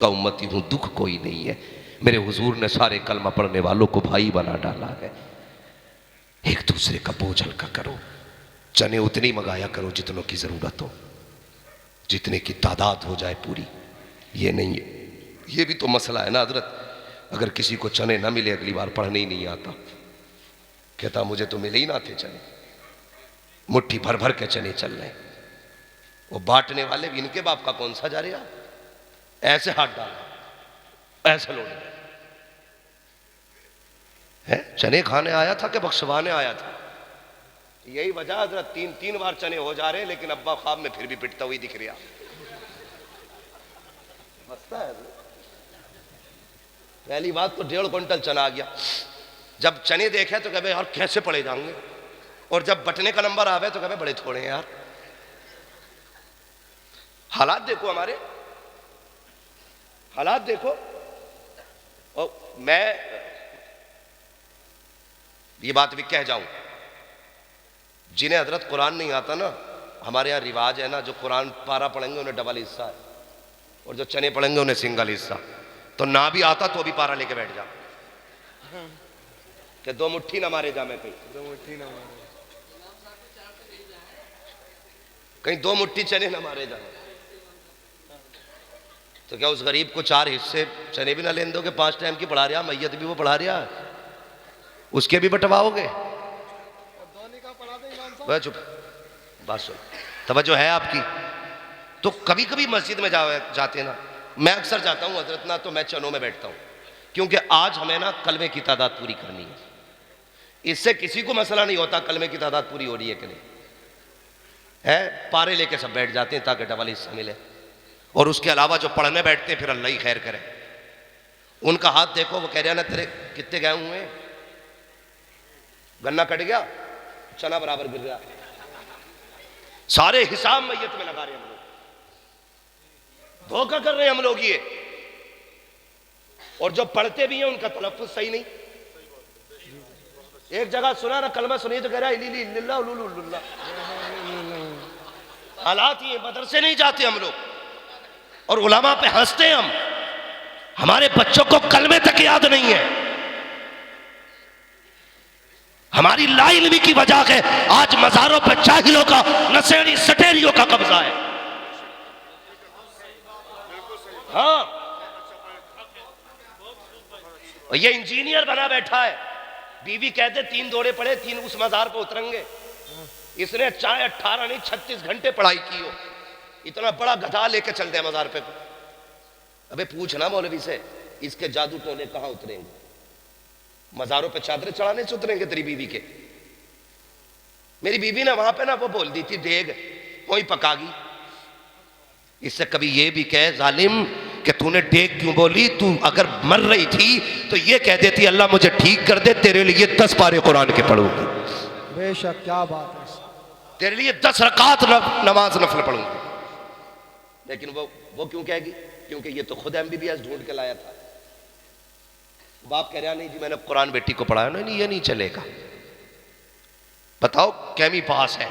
का उम्मती हूँ, दुख कोई नहीं है। मेरे हुजूर ने सारे कलमा पढ़ने वालों को भाई बना डाला है। एक दूसरे का बोझ हल्का करो, चने उतनी मंगाया करो जितनों की जरूरत हो, जितने की तादाद हो जाए पूरी। ये नहीं है, ये भी तो मसला है ना हजरत। अगर किसी को चने ना मिले, अगली बार पढ़ने ही नहीं आता, कहता मुझे तो मिले ही ना थे चने, मुट्ठी भर भर के चने चल रहे। वो बांटने वाले भी इनके बाप का कौन सा जा रहा, ऐसे हाथ डाला, ऐसे लोग है। चने खाने आया था कि बख्शवाने आया था? यही वजह हजरत, तीन तीन बार चने हो जा रहे हैं, लेकिन अब्बा ख्वाब में फिर भी पिटता हुई दिख रहा। मस्त है। पहली बात तो 1.5 क्विंटल चना आ गया। जब चने देखे तो कहे यार कैसे पड़े जाएंगे, और जब बटने का नंबर आवे तो कहे बड़े थोड़े हैं यार। हालात देखो, हमारे हालात देखो। और मैं ये बात भी कह जाऊं, जिन्हें हजरत कुरान नहीं आता ना, हमारे यहाँ रिवाज है ना, जो कुरान पारा पढ़ेंगे उन्हें डबल हिस्सा है, और जो चने पढ़ेंगे उन्हें सिंगल हिस्सा। तो ना भी आता तो भी पारा लेके बैठ जा, कि 2 मुट्ठी ना मारे जा, मैं कहीं 2 मुट्ठी ना मारे, कहीं 2 मुट्ठी चने ना मारे जा। तो क्या उस गरीब को 4 हिस्से चने भी ना लेने दोगे? 5 टाइम की पढ़ा रहा, मैयत भी वो पढ़ा रहा, उसके भी बंटवाओगे? चुप, बात सुन, तवज्जो है आपकी। तो कभी कभी मस्जिद में जाते ना, मैं अक्सर जाता हूँ हजरत ना, तो मैं चनों में बैठता हूँ, क्योंकि आज हमें ना कलमे की तादाद पूरी करनी है। इससे किसी को मसला नहीं होता कलमे की तादाद पूरी हो रही है कि नहीं है, पारे लेके सब बैठ जाते हैं ताकि डबल हिस्सा मिले। और उसके अलावा जो पढ़ने बैठते हैं, फिर अल्लाह ही खैर करे, उनका हाथ देखो, वो कह रहे ना तेरे कितने गए हुए, गन्ना कट गया, चना बराबर गिर गया, सारे हिसाब मैयत में लगा रहे हैं हम लोग, धोखा कर रहे हैं हम लोग ये। और जो पढ़ते भी हैं उनका तलफ्फुज सही नहीं। एक जगह सुना ना, कलमा सुनिए तो कह रहा है हालात ये, मदरसे नहीं जाते हम लोग, और उलमा पे हंसते हैं हम, हमारे बच्चों को कलमे तक याद नहीं है। हमारी लाइल्मी की वजह है आज मज़ारों पर जाहिलों का, नशेड़ी सटेरियों का कब्जा है। हाँ, और ये इंजीनियर बना बैठा है, बीवी कहते 3 दौड़े पड़े, 3 उस मज़ार पर उतरेंगे। इसने चाहे 18 नहीं 36 घंटे पढ़ाई की हो, इतना बड़ा गधा लेके चलते हैं मज़ार पे। अबे पूछना मौलवी से, इसके जादू टोने कहां उतरेंगे? मज़ारों पे चादरें चढ़ाने से उतरेंगे तेरी बीवी के? मेरी बीवी ने वहां पे ना वो बोल दी थी, देग वही पकागी। इससे कभी ये भी कह जालिम कि तूने डेग क्यों बोली, तू अगर मर रही थी तो ये कह देती अल्लाह मुझे ठीक कर दे, तेरे लिए 10 पारे कुरान के पढ़ूंगी। बेशक, क्या बात है, तेरे लिए 10 रकात नमाज नफल पढ़ूंगी। लेकिन वो क्यों कहेगी? क्योंकि ये तो खुद MBBS ढूंढ के लाया था। बाप कह रहा नहीं जी मैंने कुरान बेटी को पढ़ाया, नहीं ये नहीं चलेगा। बताओ कैमी पास है,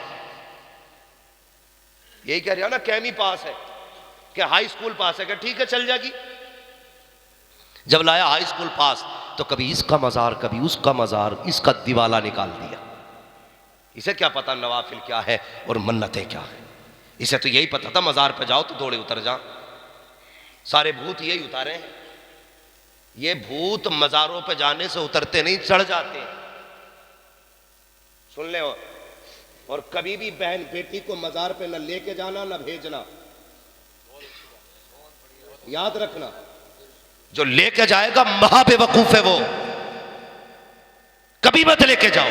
यही कह रहा ना, कैमी पास है, क्या हाई स्कूल पास है, क्या ठीक है चल जाएगी। जब लाया हाई स्कूल पास, तो कभी इसका मजार कभी उसका मजार, इसका दिवाला निकाल दिया। इसे क्या पता नवाफिल क्या है और मन्नतें क्या है। इसे तो यही पता था मजार पे जाओ तो दौड़े उतर जा। सारे भूत यही उतारे हैं। ये भूत मजारों पे जाने से उतरते नहीं, चढ़ जाते हैं। सुन ले, और कभी भी बहन बेटी को मजार पे न लेके जाना न भेजना, याद रखना। जो लेके जाएगा महाबेवकूफ है वो, कभी मत लेके जाओ।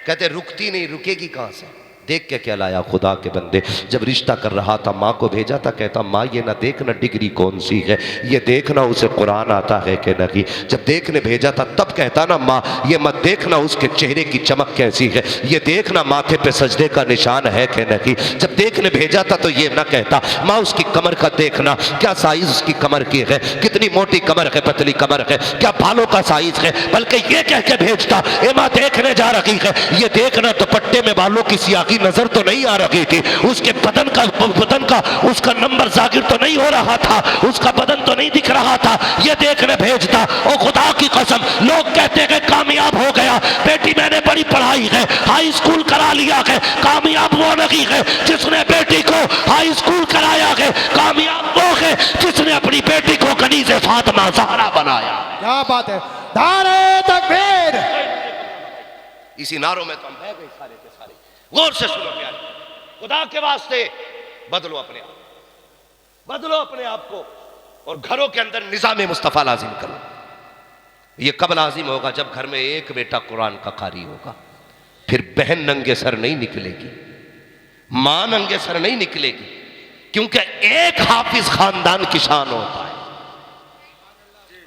कहते रुकती नहीं, रुकेगी कहां से? देख के क्या लाया खुदा के बंदे। जब रिश्ता कर रहा था माँ को भेजा था, कहता माँ ये ना देखना डिग्री कौन सी है, ये देखना उसे कुरान आता है कि नहीं। जब देखने भेजा था तब कहता ना माँ ये मत देखना उसके चेहरे की चमक कैसी है, ये देखना माथे पे सजदे का निशान है कि नहीं। जब देखने भेजा था तो ये ना कहता माँ उसकी कमर का देखना, क्या साइज उसकी कमर की है, कितनी मोटी कमर है, पतली कमर है, क्या बालों का साइज है। बल्कि ये कह के भेजता ए माँ देखने जा रही है, ये देखना दुपट्टे में बालों की सियाह की नजर तो नहीं आ रही थी, उसके बदन का उसका नंबर जागिर तो नहीं हो रहा था, उसका बदन तो नहीं दिख रहा था, ये देखने भेजता। ओ खुदा की कसम, लोग कहते हैं कामयाब हो गया, बेटी मैंने बड़ी पढ़ाई है, हाई स्कूल करा लिया है। कामयाब वो नहीं है जिसने बेटी को हाई स्कूल कराया है, कामयाब वो है जिसने अपनी बेटी को कनीज़े फातिमा ज़हरा बनाया। क्या बात है, नारे तकबीर। इसी नारों में तो हम बह गए सारे के सारे। गौर से सुनो प्यारे, खुदा के वास्ते बदलो अपने आप, बदलो अपने आप को और घरों के अंदर निजाम मुस्तफा लाजिम करो। ये कब लाजिम होगा? जब घर में एक बेटा कुरान का कारी होगा। फिर बहन नंगे सर नहीं निकलेगी, मां नंगे सर नहीं निकलेगी, क्योंकि एक हाफिज खानदान की शान होता है,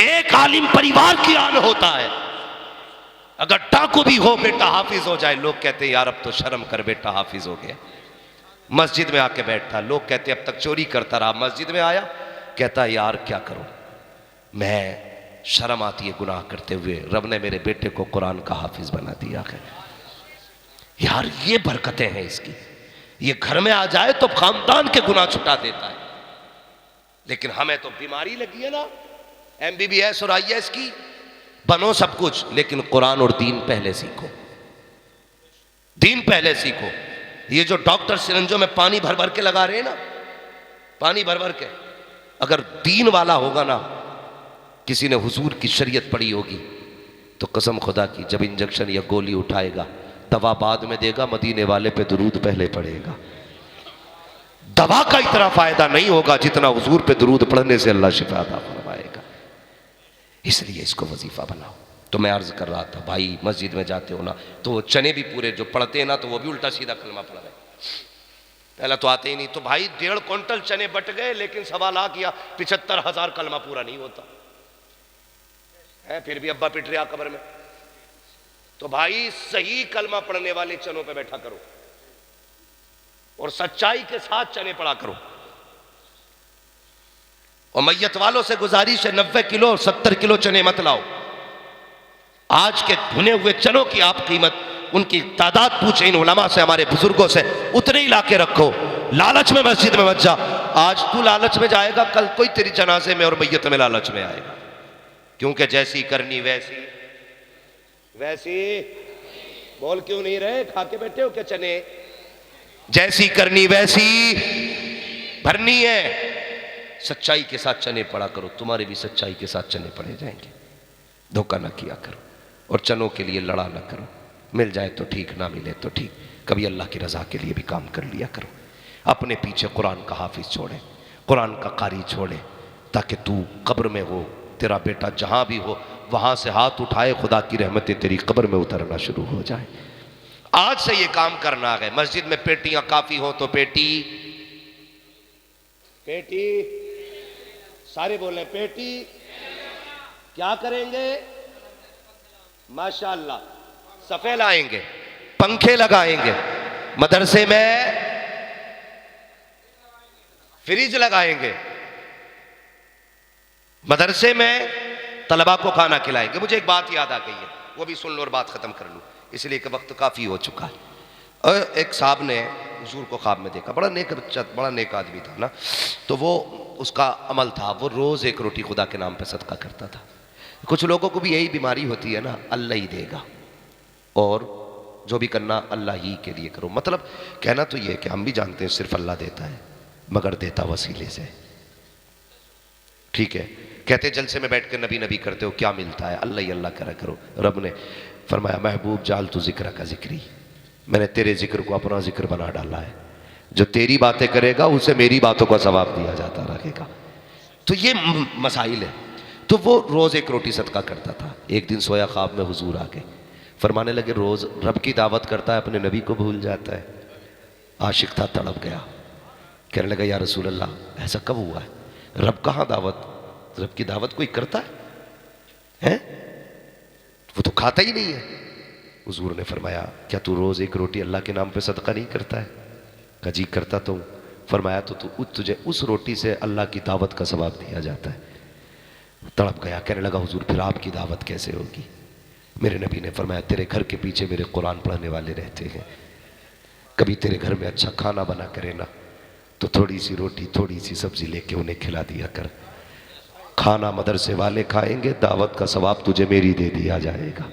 एक आलिम परिवार की आन होता है। अगर डाकू भी हो बेटा हाफिज हो जाए, लोग कहते हैं यार अब तो शर्म कर, बेटा हाफिज हो गया। मस्जिद में आके बैठता, लोग कहते अब तक चोरी करता रहा, मस्जिद में आया कहता यार क्या करूं, मैं शर्म आती है गुनाह करते हुए, रब ने मेरे बेटे को कुरान का हाफिज बना दिया है। यार ये बरकतें हैं इसकी, ये घर में आ जाए तो खानदान के गुनाह छुटा देता है। लेकिन हमें तो बीमारी लगी है ना, MBBS और IAS की, बनो सब कुछ, लेकिन कुरान और दीन पहले सीखो, दीन पहले सीखो। ये जो डॉक्टर सिरंजों में पानी भर भर के लगा रहे हैं ना, पानी भर भर के, अगर दीन वाला होगा ना, किसी ने हुजूर की शरीयत पढ़ी होगी, तो कसम खुदा की जब इंजेक्शन या गोली उठाएगा, दवा बाद में देगा, मदीने वाले पे दुरूद पहले पड़ेगा। दवा का इतना फायदा नहीं होगा जितना हुजूर पे दुरूद पढ़ने से अल्लाह शिफा अता फरमाएगा। इसलिए इसको वजीफा बनाओ। तो मैं अर्ज कर रहा था, भाई मस्जिद में जाते हो ना, तो वो चने भी पूरे जो पढ़ते हैं ना, तो वो भी उल्टा सीधा कलमा पढ़ रहे, पहला तो आते ही नहीं। तो भाई 1.5 क्विंटल चने बट गए, लेकिन 1.25 लाख या 75,000 कलमा पूरा नहीं होता है, फिर भी अब्बा पिट रहा कब्र में। तो भाई सही कलमा पढ़ने वाले चनों पे बैठा करो और सच्चाई के साथ चने पढ़ा करो। और मैयत वालों से गुजारिश है 90 किलो और 70 किलो चने मत लाओ। आज के भुने हुए चनों की आप कीमत, उनकी तादाद पूछे इन उलमा से, हमारे बुजुर्गों से, उतने ही लाके रखो। लालच में मस्जिद में मत जा। आज तू लालच में जाएगा, कल कोई तेरी जनाजे में और मैयत में लालच में आएगा, क्योंकि जैसी करनी वैसी वैसी। बोल क्यों नहीं रहे, खा के बैठे हो क्या चने? जैसी करनी वैसी भरनी है। सच्चाई के साथ चने पड़ा करो, तुम्हारे भी सच्चाई के साथ चने पड़े जाएंगे। धोखा ना किया करो और चनों के लिए लड़ा ना करो। मिल जाए तो ठीक, ना मिले तो ठीक। कभी अल्लाह की रजा के लिए भी काम कर लिया करो। अपने पीछे कुरान का हाफिज छोड़े, कुरान का कारी छोड़े, ताकि तू कब्र में हो, तेरा बेटा जहां भी हो, वहां से हाथ उठाए, खुदा की रहमतें तेरी कब्र में उतरना शुरू हो जाए। आज से ये काम करना है। मस्जिद में पेटियां काफी हो तो पेटी, पेटी सारे बोल रहे पेटी। क्या करेंगे? माशाअल्लाह सफे लाएंगे, पंखे लगाएंगे, मदरसे में फ्रिज लगाएंगे, मदरसे में तलबा को खाना खिलाएंगे। मुझे एक बात याद आ गई है, वो भी सुन लो और बात खत्म कर लूं, इसलिए कि वक्त काफी हो चुका है। और एक साहब ने हुजूर को ख्वाब में देखा, बड़ा नेक बच्चा, बड़ा नेक आदमी था ना, तो वो उसका अमल था, वो रोज एक रोटी खुदा के नाम पे सदका करता था। कुछ लोगों को भी यही बीमारी होती है ना, अल्लाह ही देगा और जो भी करना अल्लाह ही के लिए करो। मतलब कहना तो ये है कि हम भी जानते हैं सिर्फ अल्लाह देता है, मगर देता वसीले से। ठीक है, कहते जलसे में बैठ कर नबी नबी करते हो, क्या मिलता है? अल्लाह ही अल्लाह करा करो। रब ने फरमाया महबूब जाल तू जिक्र का जिक्री, मैंने तेरे जिक्र को अपना जिक्र बना डाला है। जो तेरी बातें करेगा उसे मेरी बातों का सवाब दिया जाता रहेगा। तो ये मसाइल है। तो वो रोज़ एक रोटी सदका करता था। एक दिन सोया ख्वाब में हुजूर आ गए, फरमाने लगे रोज़ रब की दावत करता है, अपने नबी को भूल जाता है। आशिक था, तड़प गया, कहने लगा या रसूल अल्लाह ऐसा कब हुआ है? रब कहाँ दावत, रब की दावत कोई करता है? वो तो खाता ही नहीं है। हुजूर ने फरमाया क्या तू रोज़ एक रोटी अल्लाह के नाम पे सदका नहीं करता है? कहा जी करता तो हूँ। फरमाया तो तुझे उस रोटी से अल्लाह की दावत का सवाब दिया जाता है। तड़प गया, कहने लगा हुजूर फिर आपकी दावत कैसे होगी? मेरे नबी ने फरमाया तेरे घर के पीछे मेरे कुरान पढ़ने वाले रहते हैं, कभी तेरे घर में अच्छा खाना बना करे ना तो थोड़ी सी रोटी थोड़ी सी सब्जी लेके उन्हें खिला दिया कर। खाना मदरसे वाले खाएंगे, दावत का सवाब तुझे मेरी दे दिया जाएगा।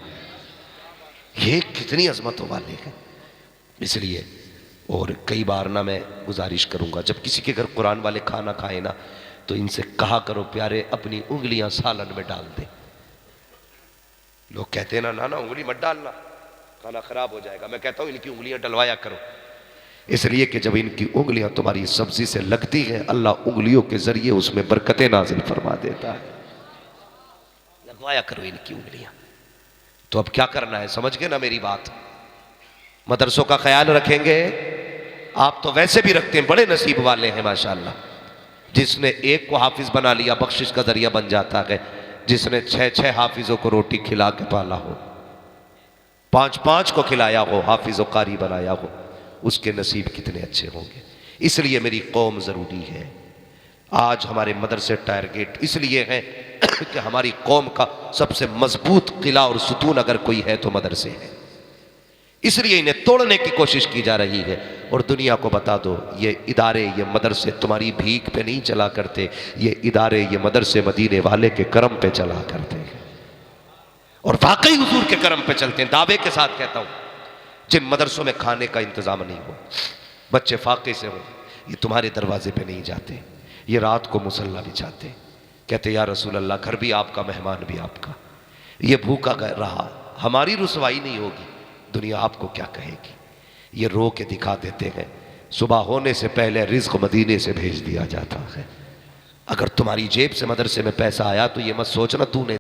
ये कितनी अजमतों वाले हैं। इसलिए और कई बार ना मैं गुजारिश करूंगा, जब किसी के घर कुरान वाले खाना खाए ना तो इनसे कहा करो प्यारे अपनी उंगलियां सालन में डाल दे। लोग कहते हैं ना उंगली मत डालना, खाना खराब हो जाएगा। मैं कहता हूं इनकी उंगलियां डलवाया करो, इसलिए कि जब इनकी उंगलियां तुम्हारी सब्जी से लगती हैं अल्लाह उंगलियों के जरिए उसमें बरकतें नाजिल फरमा देता है। लगवाया करो इनकी उंगलियां। तो अब क्या करना है, समझ गए ना मेरी बात। मदरसों का ख्याल रखेंगे। आप तो वैसे भी रखते हैं, बड़े नसीब वाले हैं माशाल्लाह। जिसने एक को हाफिज बना लिया बख्शिश का जरिया बन जाता है। जिसने 6-6 हाफिजों को रोटी खिला के पाला हो, 5-5 को खिलाया हो, हाफिज व कारी बनाया हो, उसके नसीब कितने अच्छे होंगे। इसलिए मेरी कौम ज़रूरी है। आज हमारे मदरसे टायर गेट इसलिए हैं कि हमारी कौम का सबसे मजबूत किला और सुतून अगर कोई है तो मदरसे हैं। इसलिए इन्हें तोड़ने की कोशिश की जा रही है। और दुनिया को बता दो ये इदारे, ये मदरसे तुम्हारी भीख पे नहीं चला करते, ये इदारे, ये मदरसे मदीने वाले के करम पे चला करते हैं। और वाकई हुजूर के करम पे चलते हैं। दावे के साथ कहता हूं, जिन मदरसों में खाने का इंतजाम नहीं हो, बच्चे फाके से हो, ये तुम्हारे दरवाजे पे नहीं जाते, ये रात को मुसल्ला बिछाते, कहते या रसूल अल्लाह घर भी आपका मेहमान भी आपका, ये भूखा रहा, हमारी रुसवाई नहीं होगी, दुनिया आपको क्या कहेगी। ये रो के दिखा देते हैं, सुबह होने से पहले रिज्क मदीने से भेज दिया जाता है। अगर तुम्हारी जेब से मदरसे में पैसा आया तो ये मत सोचना तूने